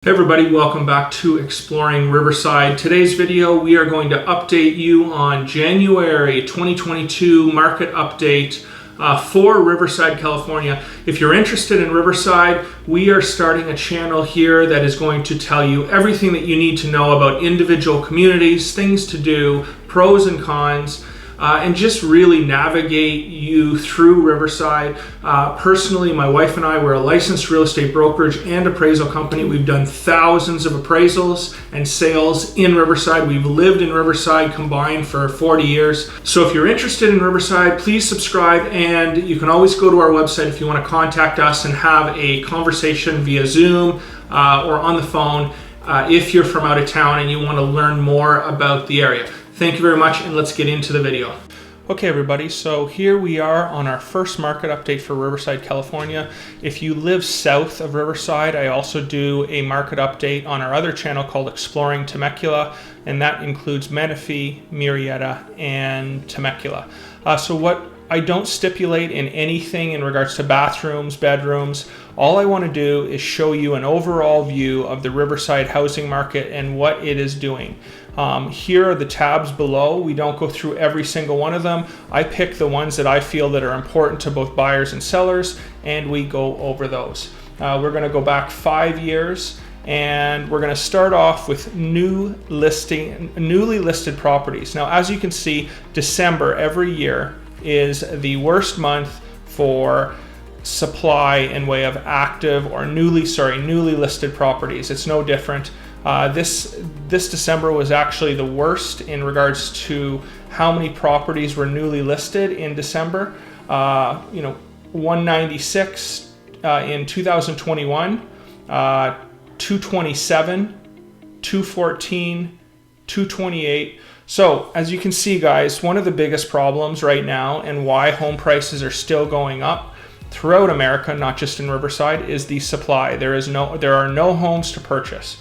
Hey everybody, welcome back to Exploring Riverside. Today's video, we are going to update you on January 2022 market update for Riverside, California. If you're interested in Riverside, we are starting a channel here that is going to tell you everything that you need to know about individual communities, things to do, pros and cons, and just really navigate you through Riverside. Personally, my wife and I, we're a licensed real estate brokerage and appraisal company. We've done thousands of appraisals and sales in Riverside. We've lived in Riverside combined for 40 years. So if you're interested in Riverside, please subscribe, and you can always go to our website if you want to contact us and have a conversation via Zoom or on the phone if you're from out of town and you want to learn more about the area. Thank you very much, and let's get into the video. Okay everybody, so here we are on our first market update for Riverside, California. If you live south of Riverside, I also do a market update on our other channel called Exploring Temecula, and that includes Menifee, Murrieta, and Temecula. So what I don't stipulate in anything in regards to bathrooms, bedrooms. All I want to do is show you an overall view of the Riverside housing market and what it is doing. Here are the tabs below. We don't go through every single one of them. I pick the ones that I feel that are important to both buyers and sellers, and we go over those. We're going to go back 5 years, and we're going to start off with newly listed properties. Now, as you can see, December every year is the worst month for supply in way of active or newly listed properties. It's no different. This December was actually the worst in regards to how many properties were newly listed in December. 196 in 2021, 227, 214, 228. So as you can see, guys, one of the biggest problems right now and why home prices are still going up throughout America, not just in Riverside, is the supply. There are no homes to purchase.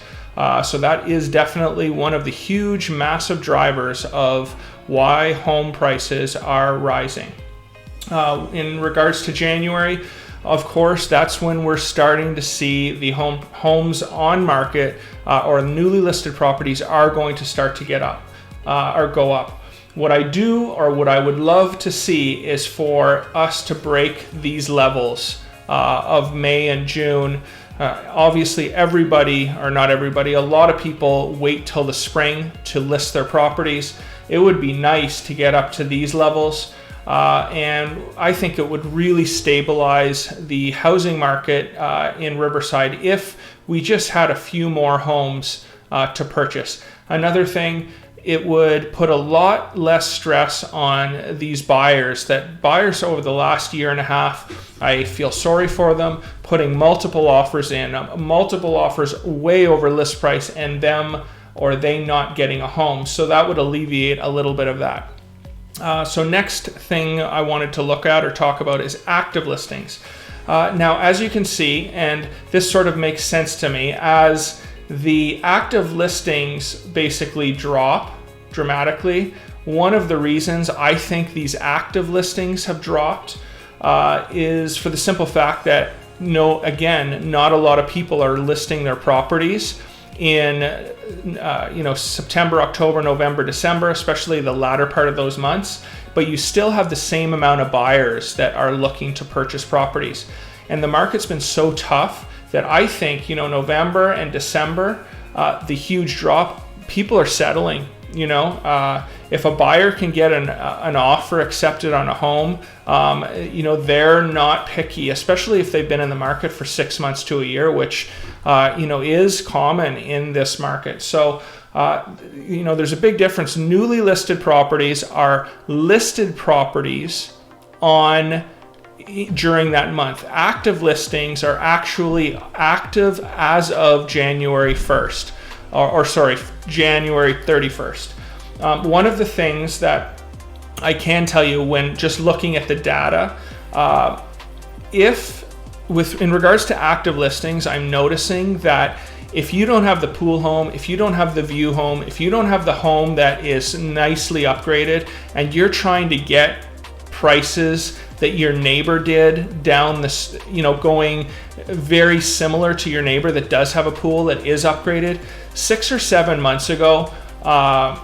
So that is definitely one of the huge, massive drivers of why home prices are rising. In regards to January, of course, that's when we're starting to see the homes on market or newly listed properties are going to start to get up or go up. What I would love to see is for us to break these levels of May and June. Obviously everybody, or not everybody, a lot of people wait till the spring to list their properties. It would be nice to get up to these levels, and I think it would really stabilize the housing market in Riverside if we just had a few more homes to purchase. Another thing, it would put a lot less stress on these buyers. That buyers over the last year and a half, I feel sorry for them, putting multiple offers in, multiple offers way over list price, and they not getting a home. So that would alleviate a little bit of that. So next thing I wanted to look at or talk about is active listings. Now, as you can see, and this sort of makes sense to me, as the active listings basically drop dramatically. One of the reasons I think these active listings have dropped is for the simple fact that, not a lot of people are listing their properties in September, October, November, December, especially the latter part of those months, but you still have the same amount of buyers that are looking to purchase properties. And the market's been so tough that I think, November and December, the huge drop, people are settling. If a buyer can get an offer accepted on a home, they're not picky, especially if they've been in the market for 6 months to a year, which, is common in this market. So, there's a big difference. Newly listed properties are listed properties during that month. Active listings are actually active as of January 1st, January 31st. One of the things that I can tell you when just looking at the data, in regards to active listings, I'm noticing that if you don't have the pool home, if you don't have the view home, if you don't have the home that is nicely upgraded, and you're trying to get prices that your neighbor did down this, going very similar to your neighbor that does have a pool that is upgraded 6 or 7 months ago,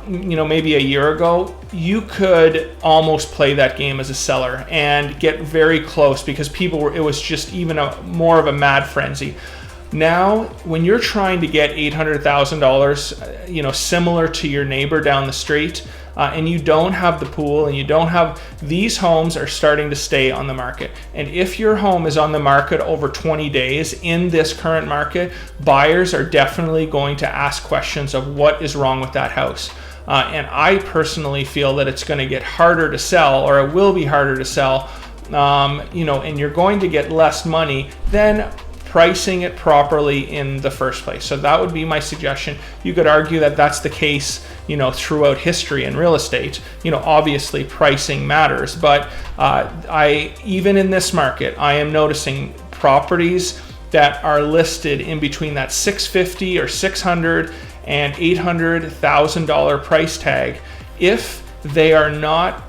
maybe a year ago, you could almost play that game as a seller and get very close because it was just even more of a mad frenzy. Now, when you're trying to get $800,000, similar to your neighbor down the street, and you don't have the pool and you don't have, these homes are starting to stay on the market. And if your home is on the market over 20 days in this current market, buyers are definitely going to ask questions of what is wrong with that house. And I personally feel that it's going to get harder to sell, or it will be harder to sell, and you're going to get less money than pricing it properly in the first place. So that would be my suggestion. You could argue that that's the case, throughout history in real estate. Obviously pricing matters, but even in this market, I am noticing properties that are listed in between that $650,000 or $600,000 and $800,000 price tag. If they are not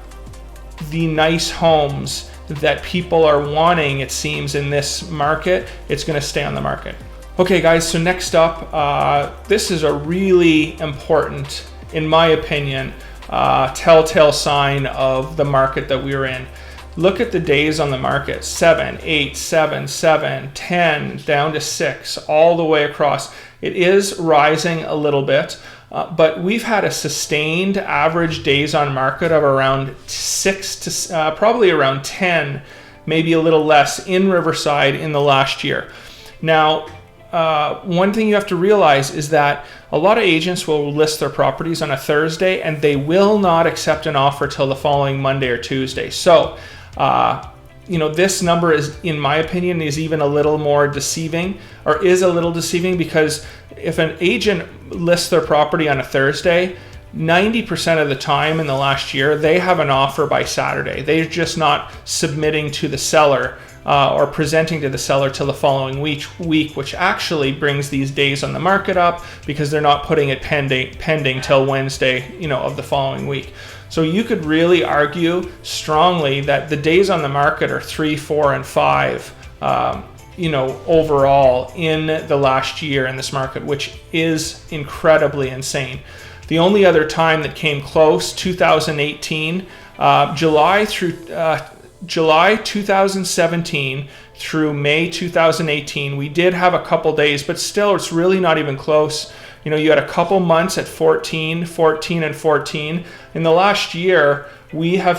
the nice homes that people are wanting, it seems, in this market, it's going to stay on the market. Okay guys, so next up, this is a really important, in my opinion, telltale sign of the market that we're in. Look at the days on the market: 7, 8, 7, 7, 10, down to 6, all the way across. It is rising a little bit, but we've had a sustained average days on market of around 6 to probably around 10, maybe a little less, in Riverside in the last year. Now, one thing you have to realize is that a lot of agents will list their properties on a Thursday and they will not accept an offer till the following Monday or Tuesday. So, this number is, in my opinion, is even a little more deceiving, or is a little deceiving, because if an agent lists their property on a Thursday, 90% of the time in the last year, they have an offer by Saturday. They're just not submitting to the seller or presenting to the seller till the following week, which actually brings these days on the market up because they're not putting it pending till Wednesday, of the following week. So you could really argue strongly that the days on the market are 3, 4, and 5, overall in the last year in this market, which is incredibly insane. The only other time that came close, 2018, July 2017 through May 2018, we did have a couple days, but still it's really not even close. You had a couple months at 14, and 14. In the last year, we have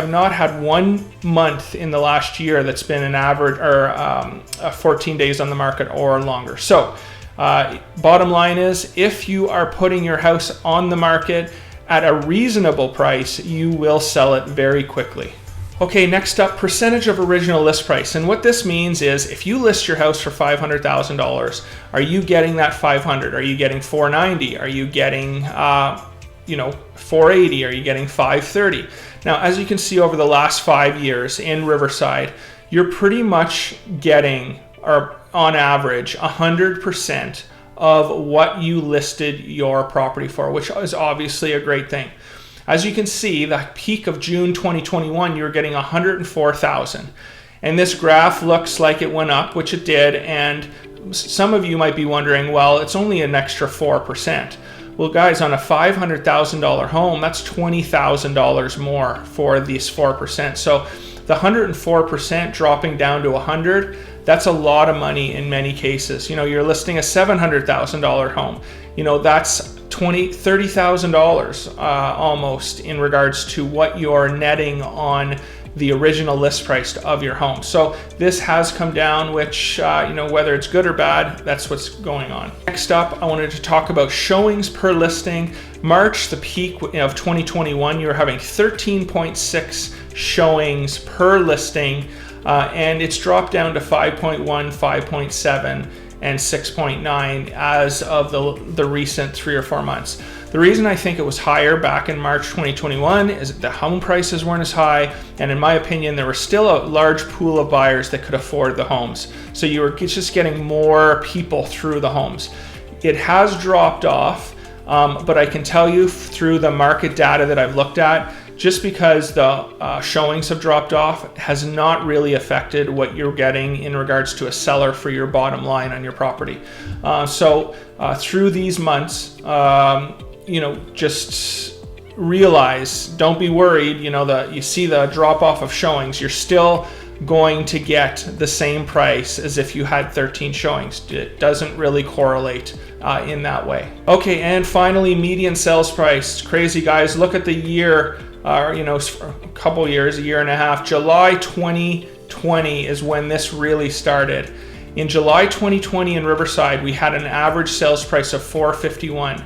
not had 1 month in the last year that's been an average or 14 days on the market or longer. So bottom line is, if you are putting your house on the market at a reasonable price, you will sell it very quickly. Okay, next up, percentage of original list price. And what this means is, if you list your house for $500,000, are you getting that $500,000? Are you getting $490,000? Are you getting $480,000? Are you getting $530,000? Now, as you can see over the last 5 years in Riverside, you're pretty much getting, or on average, 100% of what you listed your property for, which is obviously a great thing. As you can see, the peak of June 2021, you were getting $104,000. And this graph looks like it went up, which it did. And some of you might be wondering, well, it's only an extra 4%. Well, guys, on a $500,000 home, that's $20,000 more for these 4%. So the 104% dropping down to 100, that's a lot of money in many cases. You're listing a $700,000 home. That's $30,000 almost in regards to what you're netting on the original list price of your home. So this has come down, which, whether it's good or bad, that's what's going on. Next up, I wanted to talk about showings per listing. March, the peak of 2021, you were having 13.6 showings per listing, and it's dropped down to 5.1, 5.7, and 6.9 as of the recent 3 or 4 months. The reason I think it was higher back in March 2021 is that the home prices weren't as high, and in my opinion, there was still a large pool of buyers that could afford the homes. So you were just getting more people through the homes. It has dropped off, but I can tell you through the market data that I've looked at, just because the showings have dropped off has not really affected what you're getting in regards to a seller for your bottom line on your property. So through these months, just realize, don't be worried, you see the drop off of showings, you're still going to get the same price as if you had 13 showings. It doesn't really correlate in that way. Okay, and finally, median sales price. Crazy, guys. Look at the year, a couple years, a year and a half. July 2020 is when this really started. In July 2020 in Riverside, we had an average sales price of $451.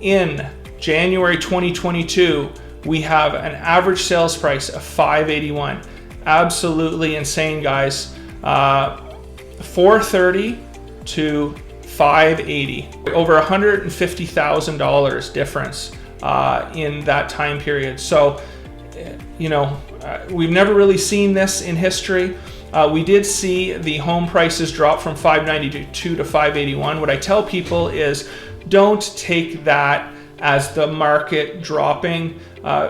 In January 2022, we have an average sales price of $581. Absolutely insane, guys. $430 to $580, over $150,000 difference in that time period. So, we've never really seen this in history. We did see the home prices drop from $592 to $581. What I tell people is, don't take that as the market dropping.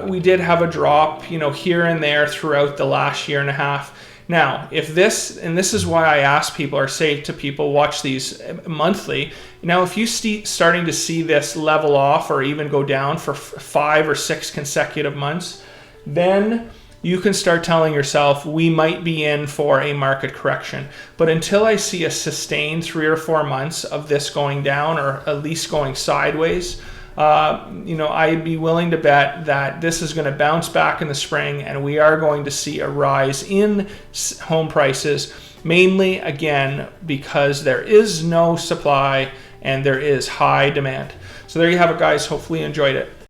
We did have a drop, here and there throughout the last year and a half. Now, if this, and this is why I ask people or say to people, watch these monthly. Now, if you starting to see this level off or even go down for 5 or 6 consecutive months, then you can start telling yourself, we might be in for a market correction. But until I see a sustained 3 or 4 months of this going down, or at least going sideways, I'd be willing to bet that this is going to bounce back in the spring, and we are going to see a rise in home prices, mainly, again, because there is no supply and there is high demand. So there you have it, guys. Hopefully you enjoyed it.